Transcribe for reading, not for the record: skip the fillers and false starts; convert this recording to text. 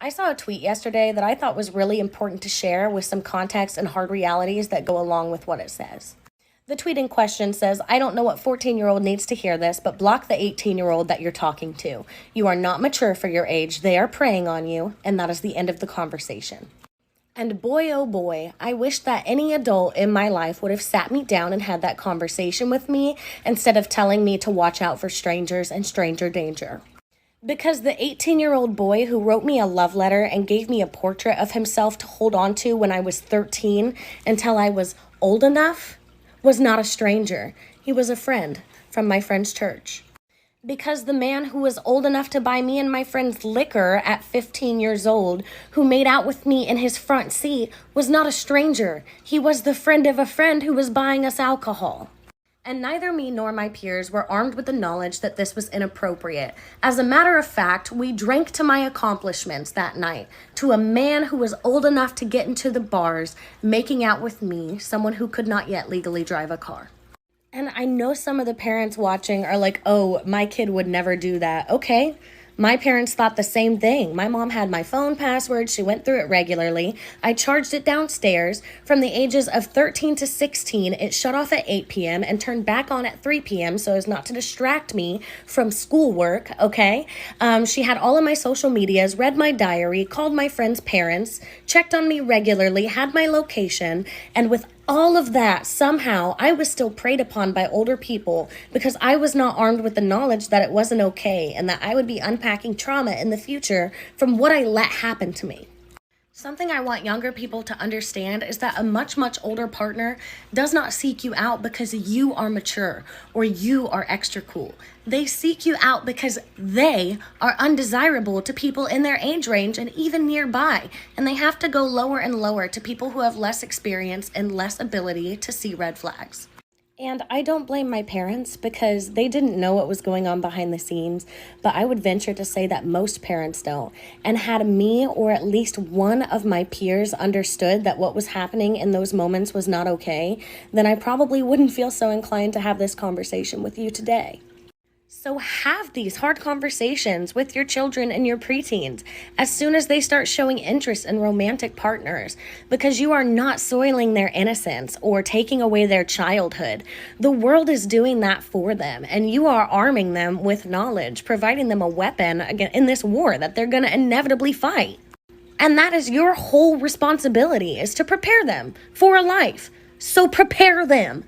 I saw a tweet yesterday that I thought was really important to share with some context and hard realities that go along with what it says. The tweet in question says, I don't know what 14-year-old needs to hear this, but block the 18-year-old that you're talking to. You are not mature for your age. They are preying on you, and that is the end of the conversation. And boy, oh boy, I wish that any adult in my life would have sat me down and had that conversation with me instead of telling me to watch out for strangers and stranger danger. Because the 18-year-old boy who wrote me a love letter and gave me a portrait of himself to hold on to when I was 13 until I was old enough was not a stranger. He was a friend from my friend's church. Because the man who was old enough to buy me and my friends liquor at 15 years old, who made out with me in his front seat, was not a stranger. He was the friend of a friend who was buying us alcohol. And neither me nor my peers were armed with the knowledge that this was inappropriate. As a matter of fact, we drank to my accomplishments that night, to a man who was old enough to get into the bars, making out with me, someone who could not yet legally drive a car. And I know some of the parents watching are like, oh, my kid would never do that. Okay. My parents thought the same thing. My mom had my phone password. She went through it regularly. I charged it downstairs. From the ages of 13 to 16, it shut off at 8 p.m. and turned back on at 3 p.m. so as not to distract me from schoolwork, okay? She had all of my social medias, read my diary, called my friends' parents, checked on me regularly, had my location, and with all of that, somehow, I was still preyed upon by older people because I was not armed with the knowledge that it wasn't okay and that I would be unpacking trauma in the future from what I let happen to me. Something I want younger people to understand is that a much, much older partner does not seek you out because you are mature or you are extra cool. They seek you out because they are undesirable to people in their age range and even nearby. And they have to go lower and lower to people who have less experience and less ability to see red flags. And I don't blame my parents because they didn't know what was going on behind the scenes, but I would venture to say that most parents don't. And had me or at least one of my peers understood that what was happening in those moments was not okay, then I probably wouldn't feel so inclined to have this conversation with you today. So have these hard conversations with your children and your preteens as soon as they start showing interest in romantic partners, because you are not soiling their innocence or taking away their childhood. The world is doing that for them, and you are arming them with knowledge, providing them a weapon in this war that they're going to inevitably fight. And that is your whole responsibility, is to prepare them for a life. So prepare them.